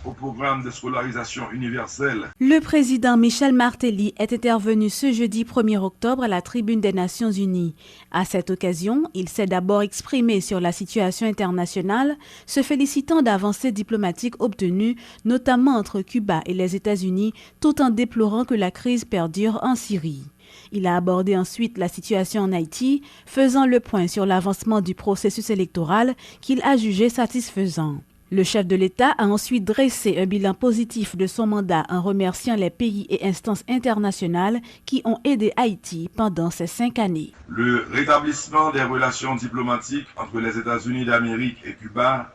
au programme de scolarisation universelle. Le président Michel Martelly est intervenu ce jeudi 1er octobre à la tribune des Nations Unies. À cette occasion, il s'est d'abord exprimé sur la situation internationale, se félicitant d'avancées diplomatiques obtenues, notamment entre Cuba et les États-Unis, tout en déplorant que la crise perdure en Syrie. Il a abordé ensuite la situation en Haïti, faisant le point sur l'avancement du processus électoral qu'il a jugé satisfaisant. Le chef de l'État a ensuite dressé un bilan positif de son mandat en remerciant les pays et instances internationales qui ont aidé Haïti pendant ces 5 années. Le rétablissement des relations diplomatiques entre les États-Unis d'Amérique et Cuba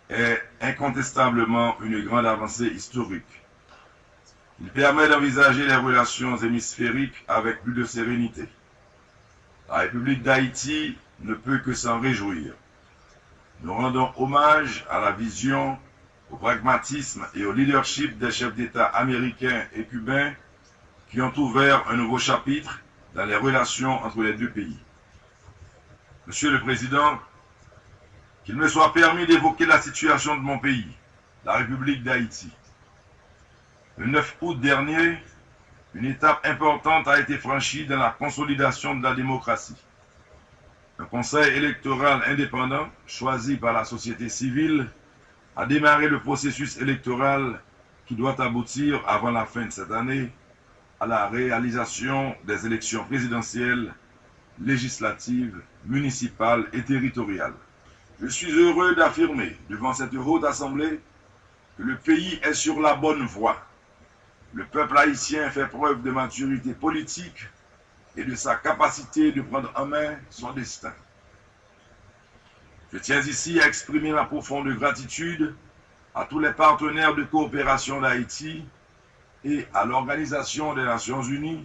est incontestablement une grande avancée historique. Il permet d'envisager les relations hémisphériques avec plus de sérénité. La République d'Haïti ne peut que s'en réjouir. Nous rendons hommage à la vision, au pragmatisme et au leadership des chefs d'État américains et cubains qui ont ouvert un nouveau chapitre dans les relations entre les deux pays. Monsieur le Président, qu'il me soit permis d'évoquer la situation de mon pays, la République d'Haïti. Le 9 août dernier, une étape importante a été franchie dans la consolidation de la démocratie. Un conseil électoral indépendant, choisi par la société civile, a démarré le processus électoral qui doit aboutir avant la fin de cette année à la réalisation des élections présidentielles, législatives, municipales et territoriales. Je suis heureux d'affirmer devant cette haute assemblée que le pays est sur la bonne voie. Le peuple haïtien fait preuve de maturité politique et de sa capacité de prendre en main son destin. Je tiens ici à exprimer ma profonde gratitude à tous les partenaires de coopération d'Haïti et à l'Organisation des Nations Unies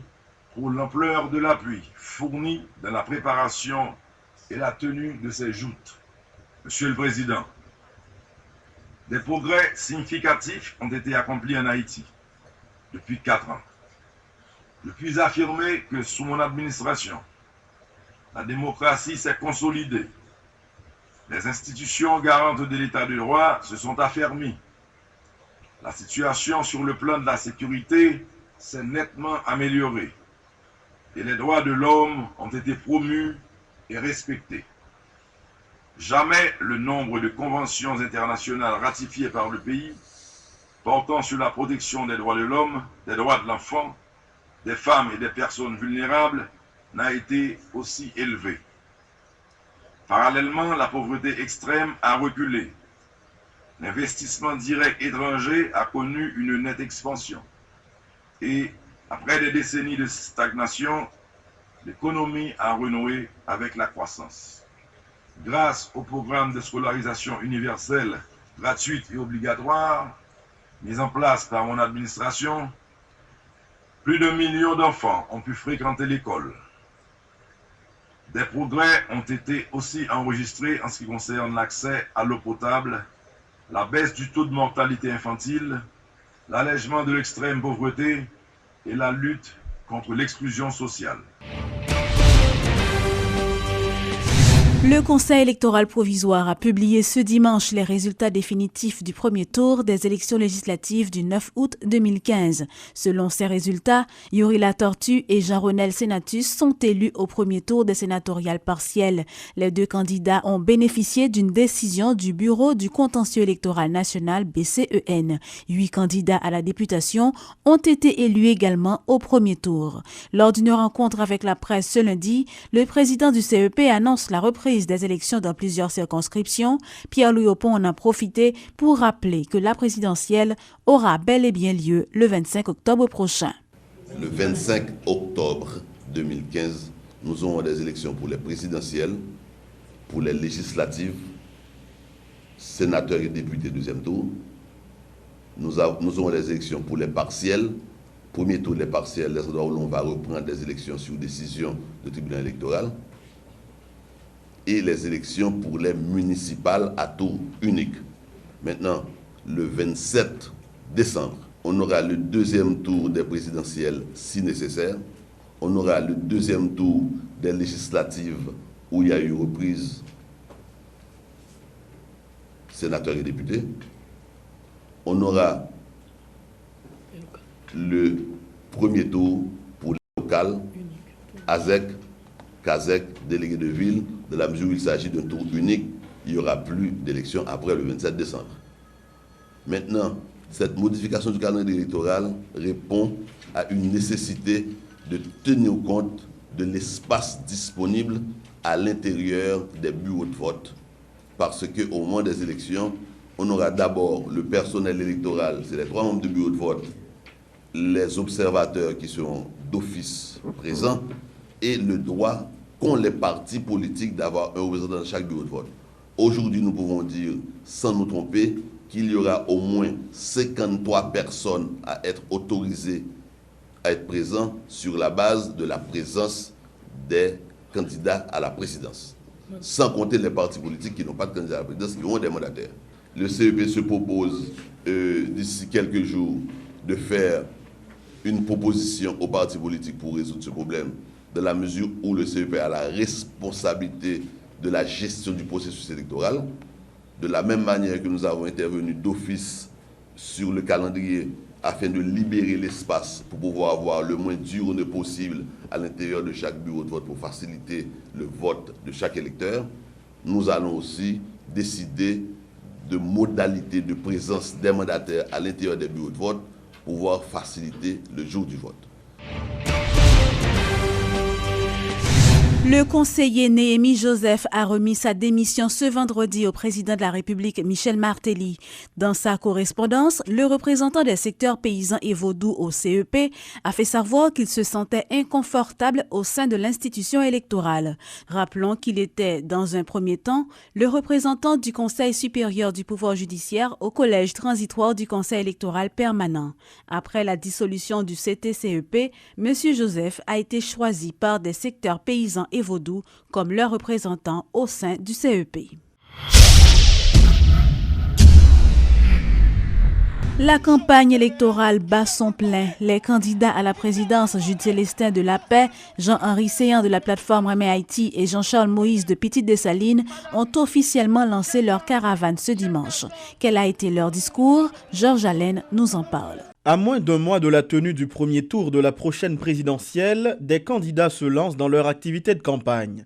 pour l'ampleur de l'appui fourni dans la préparation et la tenue de ces joutes. Monsieur le Président, des progrès significatifs ont été accomplis en Haïti depuis 4 ans. Je puis affirmer que sous mon administration, la démocratie s'est consolidée. Les institutions garantes de l'état de droit se sont affermies. La situation sur le plan de la sécurité s'est nettement améliorée. Et les droits de l'homme ont été promus et respectés. Jamais le nombre de conventions internationales ratifiées par le pays portant sur la protection des droits de l'homme, des droits de l'enfant, des femmes et des personnes vulnérables n'a été aussi élevé. Parallèlement, la pauvreté extrême a reculé. L'investissement direct étranger a connu une nette expansion. Et après des décennies de stagnation, l'économie a renoué avec la croissance. Grâce au programme de scolarisation universelle, gratuite et obligatoire, mis en place par mon administration, plus de millions d'enfants ont pu fréquenter l'école. Des progrès ont été aussi enregistrés en ce qui concerne l'accès à l'eau potable, la baisse du taux de mortalité infantile, l'allègement de l'extrême pauvreté et la lutte contre l'exclusion sociale. Le Conseil électoral provisoire a publié ce dimanche les résultats définitifs du premier tour des élections législatives du 9 août 2015. Selon ces résultats, Yuri Latortue et Jean-Renel Senatus sont élus au premier tour des sénatoriales partielles. Les deux candidats ont bénéficié d'une décision du Bureau du contentieux électoral national BCEN. 8 candidats à la députation ont été élus également au premier tour. Lors d'une rencontre avec la presse ce lundi, le président du CEP annonce la reprise des élections dans plusieurs circonscriptions. Pierre-Louis Opon en a profité pour rappeler que la présidentielle aura bel et bien lieu le 25 octobre prochain. Le 25 octobre 2015, nous aurons des élections pour les présidentielles, pour les législatives, sénateurs et députés deuxième tour. Nous aurons des élections pour les partielles. Premier tour, les partielles, les endroits où l'on va reprendre des élections sur décision du tribunal électoral. Et les élections pour les municipales à tour unique. Maintenant, le 27 décembre, on aura le deuxième tour des présidentielles si nécessaire. On aura le deuxième tour des législatives où il y a eu reprise sénateurs et députés. on aura le premier tour pour les locales, ASEC, CASEC, délégués de ville. De la mesure où il s'agit d'un tour unique, il n'y aura plus d'élection après le 27 décembre. Maintenant, cette modification du calendrier électoral répond à une nécessité de tenir compte de l'espace disponible à l'intérieur des bureaux de vote. Parce qu'au moment des élections, on aura d'abord le personnel électoral, c'est les 3 membres du bureau de vote, les observateurs qui seront d'office présents et le droit qu'ont les partis politiques d'avoir un représentant dans chaque bureau de vote. Aujourd'hui, nous pouvons dire, sans nous tromper, qu'il y aura au moins 53 personnes à être autorisées à être présents sur la base de la présence des candidats à la présidence. Sans compter les partis politiques qui n'ont pas de candidats à la présidence, qui ont des mandataires. Le CEP se propose d'ici quelques jours de faire une proposition aux partis politiques pour résoudre ce problème, dans la mesure où le CEP a la responsabilité de la gestion du processus électoral. De la même manière que nous avons intervenu d'office sur le calendrier afin de libérer l'espace pour pouvoir avoir le moins d'urnes possible à l'intérieur de chaque bureau de vote pour faciliter le vote de chaque électeur, nous allons aussi décider de modalités de présence des mandataires à l'intérieur des bureaux de vote pour pouvoir faciliter le jour du vote. Le conseiller Néhémie Joseph a remis sa démission ce vendredi au président de la République, Michel Martelly. Dans sa correspondance, le représentant des secteurs paysans et vaudous au CEP a fait savoir qu'il se sentait inconfortable au sein de l'institution électorale. Rappelons qu'il était, dans un premier temps, le représentant du Conseil supérieur du pouvoir judiciaire au collège transitoire du Conseil électoral permanent. Après la dissolution du CTCEP, M. Joseph a été choisi par des secteurs paysans et vaudous comme leurs représentants au sein du CEP. La campagne électorale bat son plein. Les candidats à la présidence, Jude Célestin de La Paix, Jean-Henri Séan de la plateforme Remé Haïti et Jean-Charles Moïse de Petite-Dessalines ont officiellement lancé leur caravane ce dimanche. Quel a été leur discours? Georges Allen nous en parle. À moins d'un mois de la tenue du premier tour de la prochaine présidentielle, des candidats se lancent dans leur activité de campagne.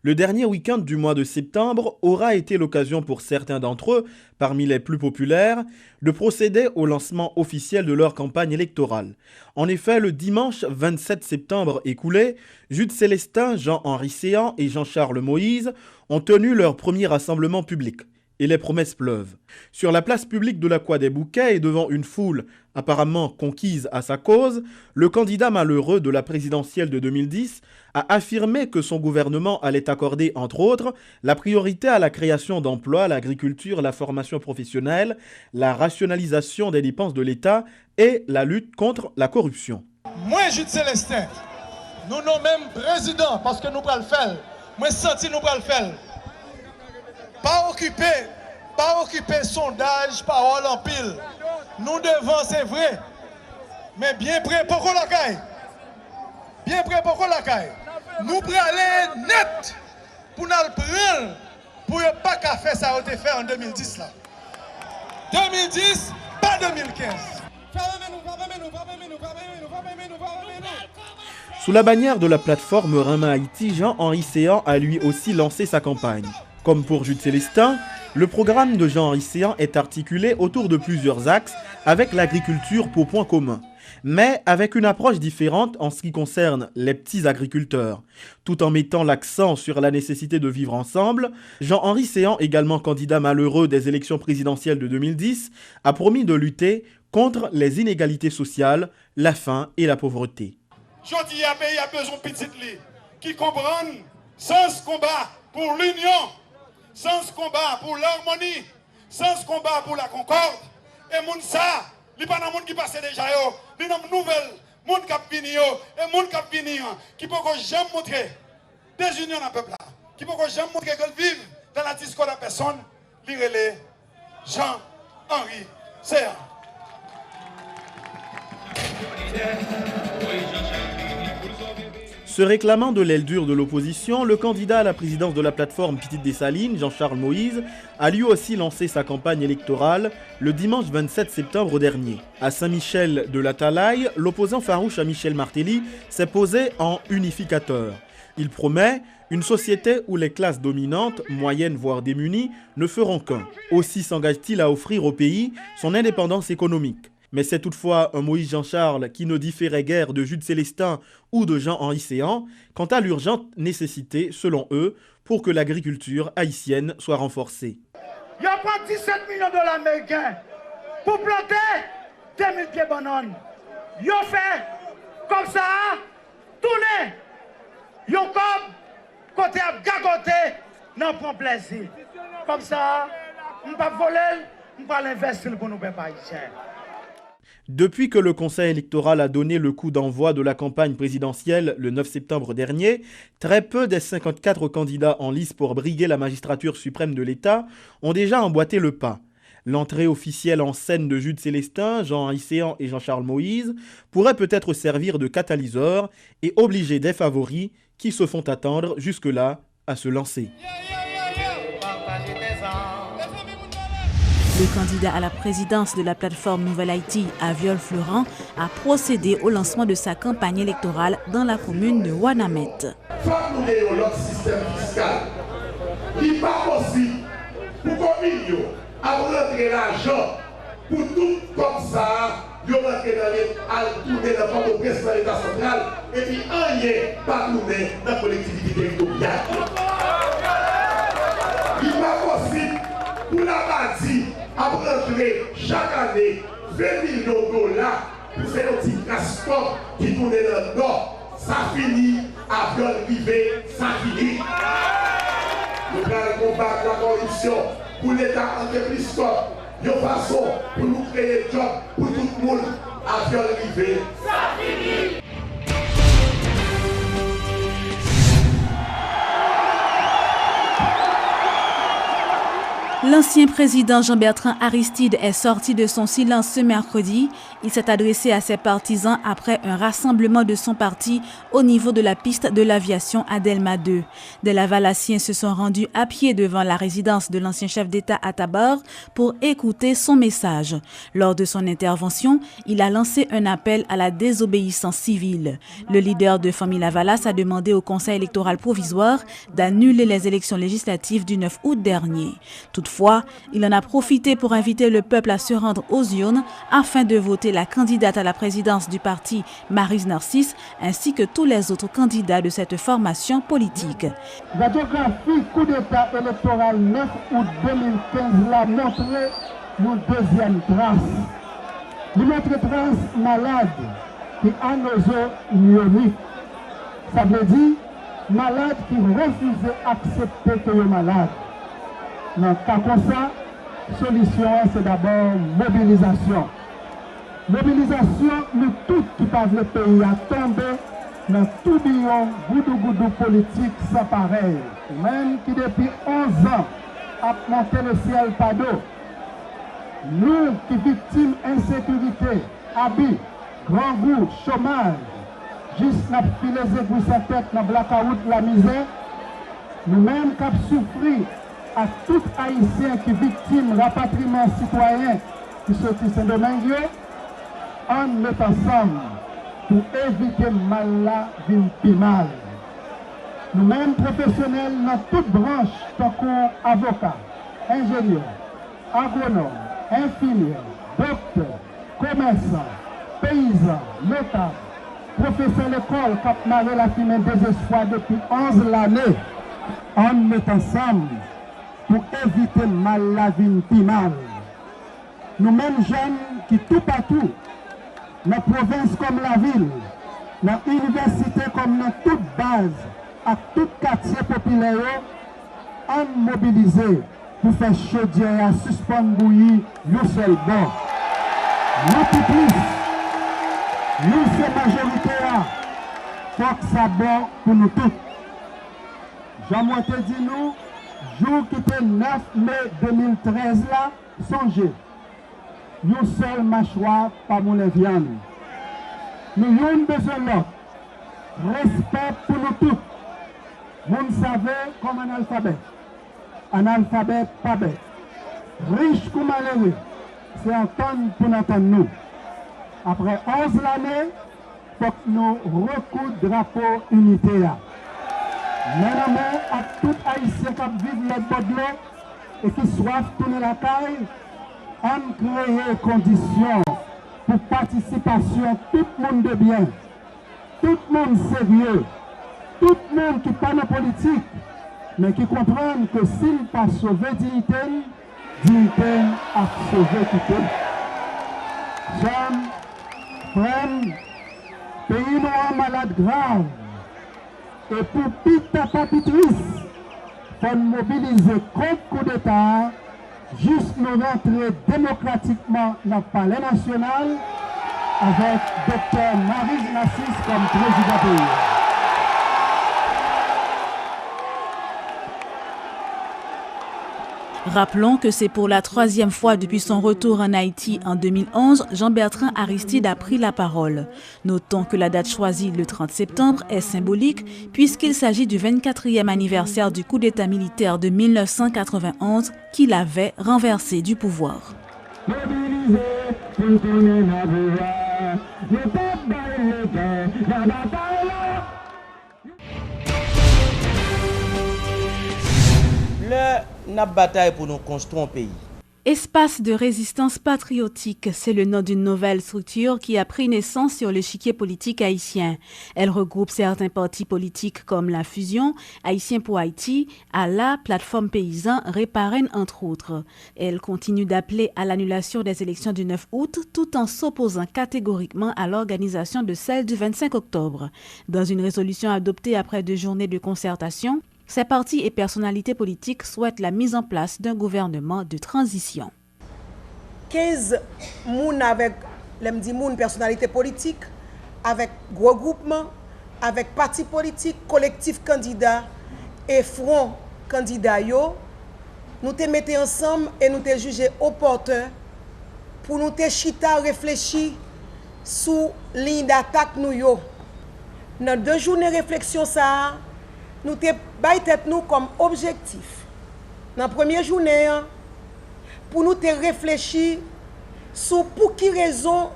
Le dernier week-end du mois de septembre aura été l'occasion pour certains d'entre eux, parmi les plus populaires, de procéder au lancement officiel de leur campagne électorale. En effet, le dimanche 27 septembre écoulé, Jude Célestin, Jean-Henri Séan et Jean-Charles Moïse ont tenu leur premier rassemblement public. Et les promesses pleuvent. Sur la place publique de la Croix des Bouquets et devant une foule apparemment conquise à sa cause, le candidat malheureux de la présidentielle de 2010 a affirmé que son gouvernement allait accorder, entre autres, la priorité à la création d'emplois, l'agriculture, la formation professionnelle, la rationalisation des dépenses de l'État et la lutte contre la corruption. Moi, Jude Célestin, nous nous même président parce que nous allons le faire. Moi, senti nous allons le faire. Pas occuper sondage, parole en pile. Nous devons, c'est vrai, mais bien prêt pour la caille. Bien prêt pour la caille. Nous prenons aller net pour nous prendre pour ne pas qu'à faire ça a été fait en 2010 là. 2010, pas 2015. Sous la bannière de la plateforme Remé Haïti, Jean-Henri Séan a lui aussi lancé sa campagne. Comme pour Jude Célestin, le programme de Jean-Henri Séan est articulé autour de plusieurs axes avec l'agriculture pour point commun, mais avec une approche différente en ce qui concerne les petits agriculteurs. Tout en mettant l'accent sur la nécessité de vivre ensemble, Jean-Henri Séan, également candidat malheureux des élections présidentielles de 2010, a promis de lutter contre les inégalités sociales, la faim et la pauvreté. Aujourd'hui, il y a besoin de petites lignes qui comprennent sans combat pour l'union, sans combat pour l'harmonie, sans combat pour la concorde. Et moun ça, li pas nan moun qui passe déjà yo, li nan nouvelle moun k'ap vini yo, et moun k'ap vini qui peut jamais montrer des unions dans peuple là, qui peut jamais montrer qu'elle vive dans la discorde de personne, li relé Jean-Henri Séan. Se réclamant de l'aile dure de l'opposition, le candidat à la présidence de la plateforme Petite Dessalines, Jean-Charles Moïse, a lui aussi lancé sa campagne électorale le dimanche 27 septembre dernier. À Saint-Michel de la Talaye, l'opposant farouche à Michel Martelly s'est posé en unificateur. Il promet une société où les classes dominantes, moyennes voire démunies, ne feront qu'un. Aussi s'engage-t-il à offrir au pays son indépendance économique. Mais c'est toutefois un Moïse Jean-Charles qui ne différait guère de Jude Célestin ou de Jean-Henri Séan quant à l'urgente nécessité, selon eux, pour que l'agriculture haïtienne soit renforcée. Il y a pas 17 millions de dollars américains pour planter 2000 pieds de bananes. Ils ont fait comme ça, tourner. Ils ont comme côté à gagoter, non prend plaisir. Comme ça, on ne va pas voler, on va l'investir pour nous haïtiens. Depuis que le Conseil électoral a donné le coup d'envoi de la campagne présidentielle le 9 septembre dernier, très peu des 54 candidats en lice pour briguer la magistrature suprême de l'État ont déjà emboîté le pas. L'entrée officielle en scène de Jude Célestin, Jean-Henri Séan et Jean-Charles Moïse pourrait peut-être servir de catalyseur et obliger des favoris qui se font attendre jusque-là à se lancer. Le candidat à la présidence de la plateforme Nouvelle Haïti, Aviol Florent, a procédé au lancement de sa campagne électorale dans la commune de Ouanamet. Faut que nous ayons notre système fiscal qui n'est pas possible pour qu'on à rentrer l'argent pour tout comme ça, ils rentrer dans les tourner dans le presse de l'État central et puis rien pas tourner dans la collectivité territoriale. Il n'est pas possible pour la bâtie à rentrer chaque année 20 millions de dollars pour faire un petit transport qui tourne dans le nord. Ça finit, avion privé, ça finit. Nous allons combattre la corruption pour l'État entreprise corps. De façon pour nous créer des jobs pour tout le monde, avion privé, ça finit. L'ancien président Jean-Bertrand Aristide est sorti de son silence ce mercredi. Il s'est adressé à ses partisans après un rassemblement de son parti au niveau de la piste de l'aviation à Delma 2. Des Lavalassiens se sont rendus à pied devant la résidence de l'ancien chef d'État à Tabar pour écouter son message. Lors de son intervention, il a lancé un appel à la désobéissance civile. Le leader de Famille Lavalas a demandé au Conseil électoral provisoire d'annuler les élections législatives du 9 août dernier. Toutefois, il en a profité pour inviter le peuple à se rendre aux urnes afin de voter la candidate à la présidence du parti, Maryse Narcisse, ainsi que tous les autres candidats de cette formation politique. La radiographie coup d'État électoral 9 août 2015 l'a montré une deuxième trace. Une autre trace malade qui a nos myoniques. Ça veut dire malade qui refuse d'accepter que est malade. Dans le cas comme ça, la solution c'est d'abord mobilisation. Mobilisation, nous tous qui parlent le pays à tomber dans tout tourbillon goudou politique sans pareil. Même qui depuis 11 ans a monté le ciel par d'eau. Nous qui victimes insécurité, habits, grand goût, chômage, juste n'a filé pour sa tête dans blackout la misère, nous-mêmes qui avons souffert à tout Haïtien qui victime rapatriement citoyen qui sortit de Saint-Domingue, on met ensemble pour éviter mal là d'une mal. Nous-mêmes professionnels dans toutes branches, tant qu'avocats, ingénieurs, agronomes, infirmiers, docteurs, commerçants, paysans, notables, professeurs d'école qui ont marré la fumée désespoir depuis 11 l'année, on met ensemble pour éviter mal la vie puis mal. Nous-mêmes jeunes qui tout partout, dans la province comme la ville, dans l'université comme dans toute base, à tout quartier populaire, on mobilisé pour faire chaudière à suspendre bouillie, nous seul bon. Nous plus, nous c'est majoritaire, faut que ça bon pour nous tous. Jean-Moïse dit nous, jour qui était 9 mai 2013 là, songez, nous seul mâchoire par mon viande. Nous avons besoin de l'autre. respect pour nous tous. Vous savez comme un alphabet pas bête, riche comme malheureux, c'est entendre pour entendre nous. Après 11 années, il faut que nous recoudons le drapeau unité. Maintenant, à tout Haïtien qui vivent le Bodlo et qui soivent tourner la taille, on crée des conditions pour participation, tout le monde de bien, tout le monde sérieux, tout le monde qui n'est pas dans la politique, mais qui comprennent que s'il ne pas sauver dignité a sauvé tout. J'aime, frère, pays noir malade grave, et pour pita papitrice, il faut mobiliser contre coup d'État, juste nous rentrer démocratiquement dans le palais national avec Dr Marie Nassis comme président pays. Rappelons que c'est pour la 3e fois depuis son retour en Haïti en 2011, Jean-Bertrand Aristide a pris la parole. Notons que la date choisie, le 30 septembre, est symbolique puisqu'il s'agit du 24e anniversaire du coup d'État militaire de 1991 qui l'avait renversé du pouvoir. Notre bataille pour nous construire un pays. Espace de résistance patriotique, c'est le nom d'une nouvelle structure qui a pris naissance sur l'échiquier politique haïtien. Elle regroupe certains partis politiques comme la Fusion, Haïtien pour Haïti, ALA, Plateforme Paysan, Réparène, entre autres. Elle continue d'appeler à l'annulation des élections du 9 août tout en s'opposant catégoriquement à l'organisation de celle du 25 octobre. Dans une résolution adoptée après 2 journées de concertation, ces partis et personnalités politiques souhaitent la mise en place d'un gouvernement de transition. 15 moun avec les personnalités politiques, avec regroupement, avec partis politiques, collectifs candidats et front candidats, nous te mettons ensemble et nous te jugé opportun pour nous te chita réfléchir sous ligne d'attaque nous yo. Dans 2 journées de réflexion ça, nous te bay tête nous comme objectif. Dans la première journée, pour nous te réfléchir sur pour qui raison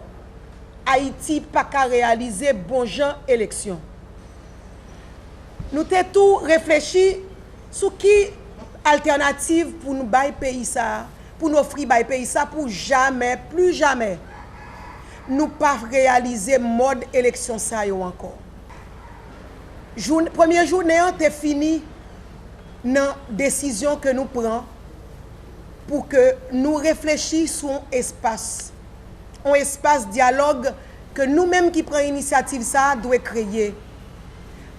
Haïti pas qu'à réaliser bon genre élection. Nous te tout réfléchi sur qui alternative pour nous bay pays ça, pour nous offrir bay pays ça pour jamais, plus jamais nous pas réaliser mode élection ça yo encore. Première journée, on est fini dans la décision que nous prenons pour que nous réfléchissions sur un espace dialogue que nous-mêmes qui prenons l'initiative, ça doit créer.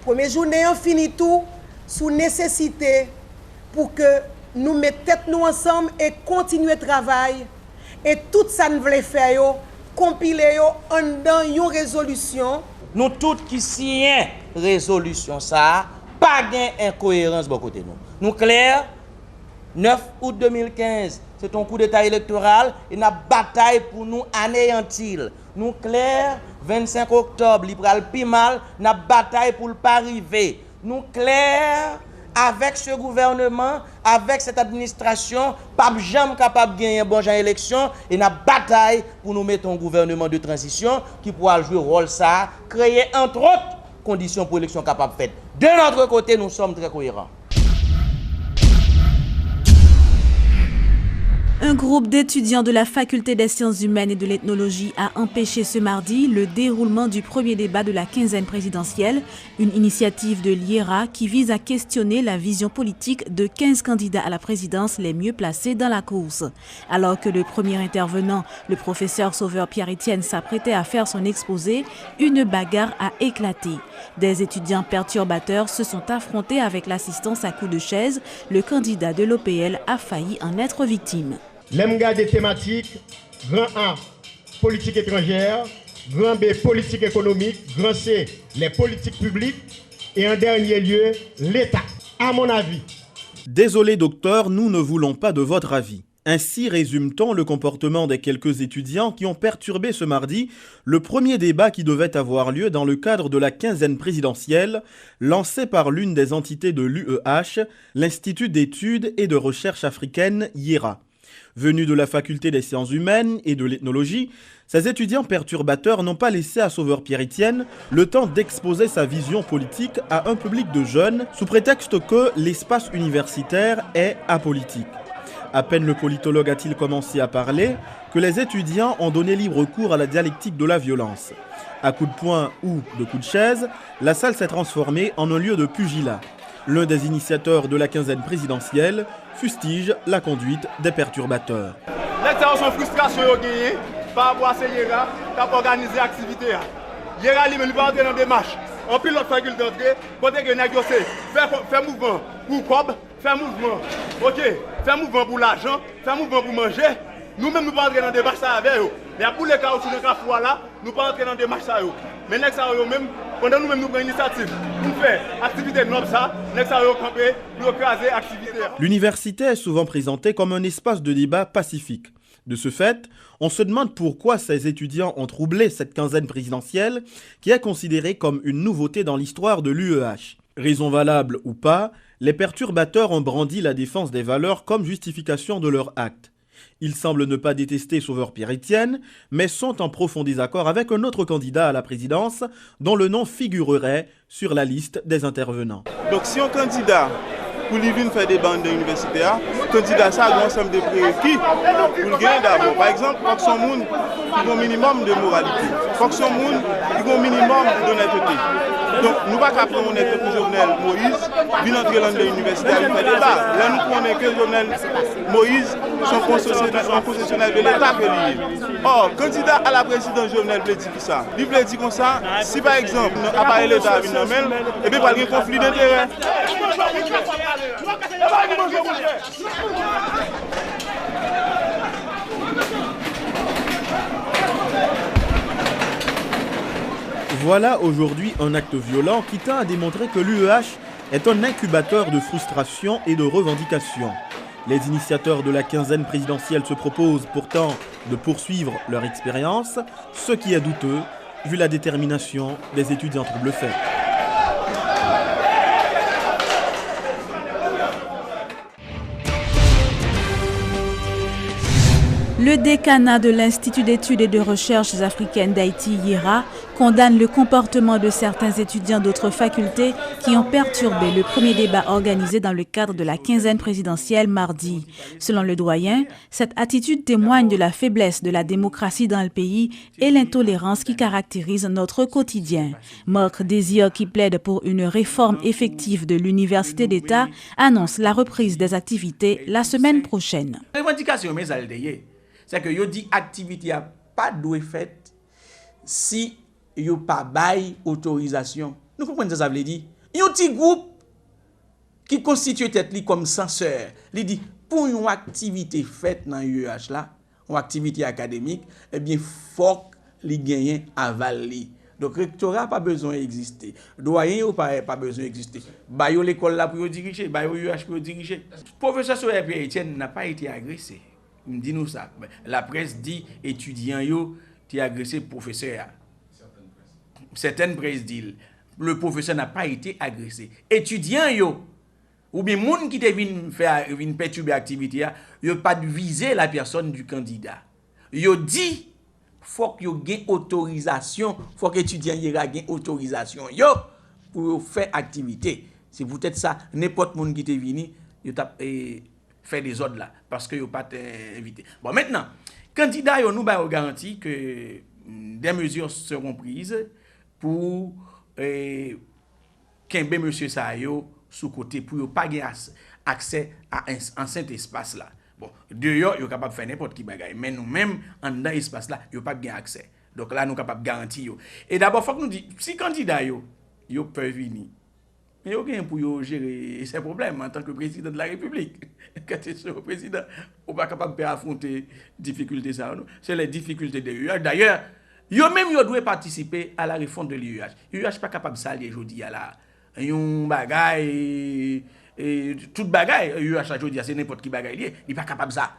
Première journée, on finit tout sous nécessité pour que nous mettions tête nous ensemble et continuer le travail. Et tout ça nous voulons faire, compiler dans une résolution. Nous tous qui signons résolution ça, pas d'incohérence de côté nous. Nous clair 9 août 2015, c'est un coup d'état électoral et une bataille pour nous anéantir. Nous clair 25 octobre, libéral pimal, une bataille pour le pas arriver. Nous clair avec ce gouvernement, avec cette administration, pas jamais capable de gagner un bon genre élection et une bataille pour nous mettre un gouvernement de transition qui pourra jouer rôle ça, créer entre autres conditions pour l'élection capable de faire. De notre côté, nous sommes très cohérents. Un groupe d'étudiants de la Faculté des sciences humaines et de l'ethnologie a empêché ce mardi le déroulement du premier débat de la quinzaine présidentielle, une initiative de l'IERA qui vise à questionner la vision politique de 15 candidats à la présidence les mieux placés dans la course. Alors que le premier intervenant, le professeur Sauveur Pierre-Étienne, s'apprêtait à faire son exposé, une bagarre a éclaté. Des étudiants perturbateurs se sont affrontés avec l'assistance à coups de chaise. Le candidat de l'OPL a failli en être victime. L'aime des thématiques, grand A, politique étrangère, grand B, politique économique, grand C, les politiques publiques et en dernier lieu, l'État, à mon avis. Désolé docteur, nous ne voulons pas de votre avis. Ainsi résume-t-on le comportement des quelques étudiants qui ont perturbé ce mardi le premier débat qui devait avoir lieu dans le cadre de la quinzaine présidentielle lancée par l'une des entités de l'UEH, l'Institut d'études et de recherche africaine IERA. Venus de la faculté des sciences humaines et de l'ethnologie, ces étudiants perturbateurs n'ont pas laissé à Sauveur Pierre-Étienne le temps d'exposer sa vision politique à un public de jeunes sous prétexte que l'espace universitaire est apolitique. À peine le politologue a-t-il commencé à parler que les étudiants ont donné libre cours à la dialectique de la violence. À coups de poing ou de coups de chaise, la salle s'est transformée en un lieu de pugilat. L'un des initiateurs de la quinzaine présidentielle fustige la conduite des perturbateurs. L'extension frustration par rapport à ces Yera qui ont organisé l'activité. Yera lui-même va entrer dans des marches. En plus, l'autre faculté d'entrer, côté que négocier, faire mouvement pour cob, faire mouvement, ok, faire mouvement pour l'argent, faire mouvement pour manger. Nous-mêmes, nous ne pouvons pas entrer dans des marches avec eux. Mais pour les cas où nous sommes là, nous ne pouvons pas entrer dans des marches avec eux. Mais nous-mêmes, pendant nous-mêmes, nous prenons l'initiative pour faire activité comme ça, nous camper, nous écraser l'activité. L'université est souvent présentée comme un espace de débat pacifique. De ce fait, on se demande pourquoi ces étudiants ont troublé cette quinzaine présidentielle qui est considérée comme une nouveauté dans l'histoire de l'UEH. Raison valable ou pas, les perturbateurs ont brandi la défense des valeurs comme justification de leur acte. Ils semblent ne pas détester Sauveur Pierre-Étienne, mais sont en profond désaccord avec un autre candidat à la présidence dont le nom figurerait sur la liste des intervenants. Donc si un candidat pour lui venir faire des bandes universitaires, candidat ça a un ensemble de prérequis pour le gagner d'abord. Par exemple, il faut que son monde ait un minimum de moralité, il faut que son monde ait un minimum d'honnêteté. Donc nous ne pouvons pas prendre honnêteté pour Jovenel Moïse, venir entrer dans l'université et faire des débats. Là nous prenons que Jovenel Moïse sont concessionnaires de l'État que lié. Or, candidat à la présidence Jovenel veut dire ça. Il veut dire comme ça, si par exemple, appareil l'État vient dans même, et bien il y a un conflit d'intérêts. Voilà aujourd'hui un acte violent qui tend à démontrer que l'UEH est un incubateur de frustration et de revendications. Les initiateurs de la quinzaine présidentielle se proposent pourtant de poursuivre leur expérience, ce qui est douteux vu la détermination des étudiants trouble-faits. Le décanat de l'Institut d'études et de recherche africaine d'Haïti, IERA, condamne le comportement de certains étudiants d'autres facultés qui ont perturbé le premier débat organisé dans le cadre de la quinzaine présidentielle mardi. Selon le doyen, cette attitude témoigne de la faiblesse de la démocratie dans le pays et l'intolérance qui caractérise notre quotidien. Marc Désir, qui plaide pour une réforme effective de l'Université d'État, annonce la reprise des activités la semaine prochaine. C'est que yo dit activité a pas doué faite si yo pas bail autorisation. Nous comprenons ça veut dire. Yon petit groupe qui constitue tête li comme censeur, li dit pour une activité faite dans UEH là, une activité académique, eh bien faut li gagner aval li. Donc rectorat pas besoin d'exister. Doyen ou pas besoin d'exister. Ba yo l'école là pour diriger, ba yo UEH pour diriger. Professeur Pierre-Étienne n'a pas été agressé. Dit nous ça. La presse dit étudiant yo qui a agressé professeur. Certaines presse disent le professeur n'a pas été agressé. Étudiant yo ou bien moun qui te vinn perturber activité yo pas viser la personne du candidat. Yo dit faut que yo gain autorisation, faut que étudiant y gain autorisation yo pour faire activité. C'est peut-être ça n'importe moun qui te vini yo t'a faire des ordres là parce que yo pas invité. Bon maintenant, candidat yo nous ba garantie que des mesures seront prises pour kembe monsieur sa yo sous côté pour yo pas accès à un cet espace là. Bon, dehors yo capable faire n'importe qui bagaille, mais nous même en dans espace là, yo pas gain accès. Donc là nous capable garantir yo. Et d'abord faut que nous dit si candidat yo peuvent venir. Mais il y a pour gérer ces problèmes en tant que président de la République. Quand tu es président, on n'est pas capable d'affronter les difficultés. C'est les difficultés de l'UEH. D'ailleurs, eux-mêmes doivent participer à la réforme de l'UEH. L'UEH n'est pas capable de s'allier aujourd'hui. Il y a un bagaille, toute bagaille, l'UEH aujourd'hui, c'est n'importe qui bagaille. Il n'est pas capable de ça.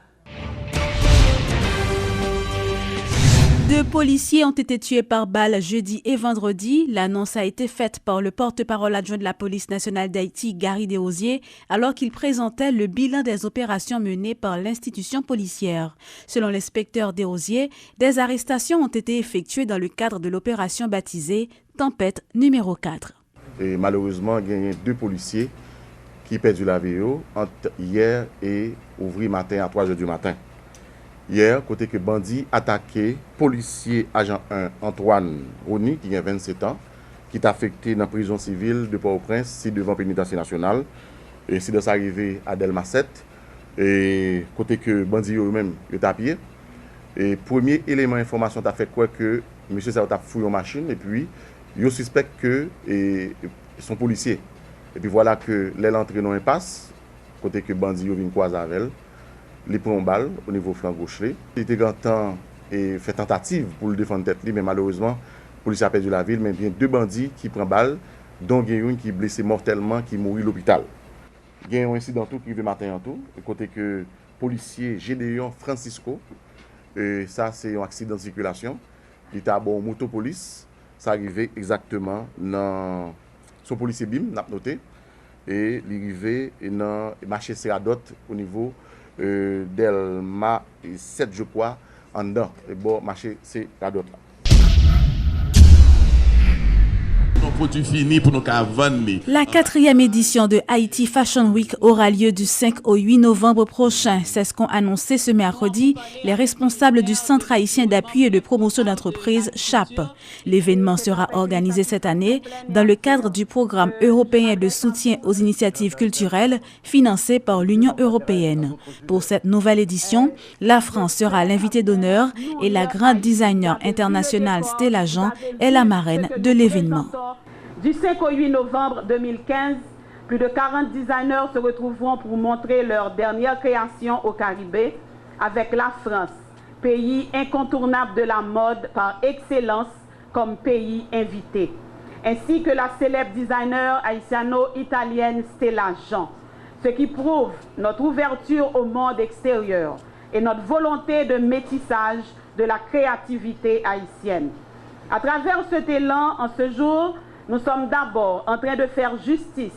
2 policiers ont été tués par balle jeudi et vendredi. L'annonce a été faite par le porte-parole adjoint de la police nationale d'Haïti, Gary Desrosiers, alors qu'il présentait le bilan des opérations menées par l'institution policière. Selon l'inspecteur Desrosiers, des arrestations ont été effectuées dans le cadre de l'opération baptisée Tempête numéro 4. Et malheureusement, il y a 2 policiers qui perdent la vie entre hier et ouvrir matin à 3h du matin. Hier, côté que bandit attaqué policier agent 1 Antoine Rony, qui a 27 ans, qui est affecté dans la prison civile de Port-au-Prince, si devant la pénitentiaire nationale, et si de ça arrivé à Delma 7, et côté que bandit eux-mêmes est à pied. Et premier élément d'information a fait quoi que monsieur ça a fouillé en machine, et puis il suspecte que son policier. Et puis voilà que l'entrée dans impasse, côté que bandit vient croiser avec elle. Les prend balle au niveau flanc gauche. Il était grand temps et fait tentative pour le défendre tête, mais malheureusement, la police a perdu la ville, mais bien 2 bandits qui prennent balle, dont il y a une qui est blessé mortellement, qui mourit à l'hôpital. Il y a un incident tout qui arrive matin en tout, côté que policier Gédéon Francisco, ça c'est un accident de circulation, il était à bon motopolice, ça arrivait exactement dans son policier BIM, n'a noté, et il arrivait dans le marché Serradot au niveau Delma 7 je crois en dedans et bon marché c'est la d'autres là. La 4e édition de Haïti Fashion Week aura lieu du 5 au 8 novembre prochain. C'est ce qu'ont annoncé ce mercredi les responsables du Centre haïtien d'appui et de promotion d'entreprise CHAP. L'événement sera organisé cette année dans le cadre du programme européen de soutien aux initiatives culturelles financé par l'Union européenne. Pour cette nouvelle édition, la France sera l'invité d'honneur et la grande designer internationale Stella Jean est la marraine de l'événement. Du 5 au 8 novembre 2015, plus de 40 designers se retrouveront pour montrer leur dernière création au Caraïbes avec la France, pays incontournable de la mode par excellence comme pays invité, ainsi que la célèbre designer haïtiano-italienne Stella Jean, ce qui prouve notre ouverture au monde extérieur et notre volonté de métissage de la créativité haïtienne. À travers cet élan, en ce jour, nous sommes d'abord en train de faire justice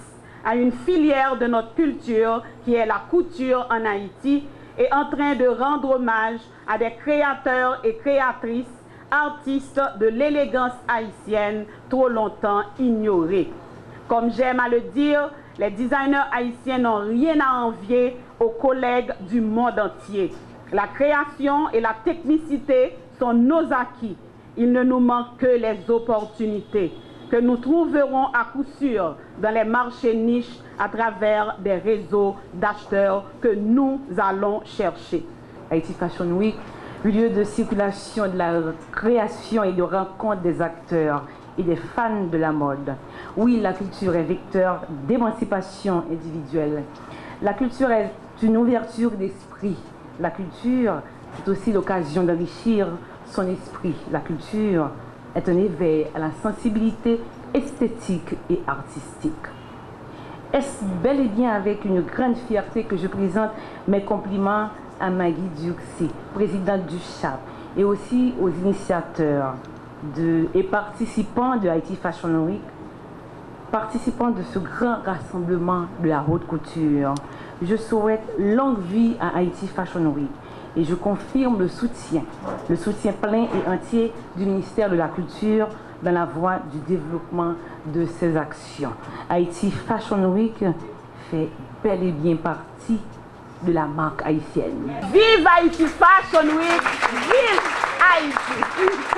à une filière de notre culture qui est la couture en Haïti et en train de rendre hommage à des créateurs et créatrices, artistes de l'élégance haïtienne trop longtemps ignorés. Comme j'aime à le dire, les designers haïtiens n'ont rien à envier aux collègues du monde entier. La création et la technicité sont nos acquis. Il ne nous manque que les opportunités que nous trouverons à coup sûr dans les marchés niches à travers des réseaux d'acheteurs que nous allons chercher. Haïti Fashion Week, lieu de circulation de la création et de rencontre des acteurs et des fans de la mode. Oui, la culture est vecteur d'émancipation individuelle. La culture est une ouverture d'esprit. La culture est aussi l'occasion d'enrichir son esprit. La culture est un éveil à la sensibilité esthétique et artistique. Est-ce bel et bien avec une grande fierté que je présente mes compliments à Maggie Diuxi, présidente du CHAP, et aussi aux initiateurs et participants de Haïti Fashion Week, participants de ce grand rassemblement de la haute couture. Je souhaite longue vie à Haïti Fashion Week. Et je confirme le soutien plein et entier du ministère de la Culture dans la voie du développement de ces actions. Haïti Fashion Week fait bel et bien partie de la marque haïtienne. Vive Haïti Fashion Week! Vive Haïti!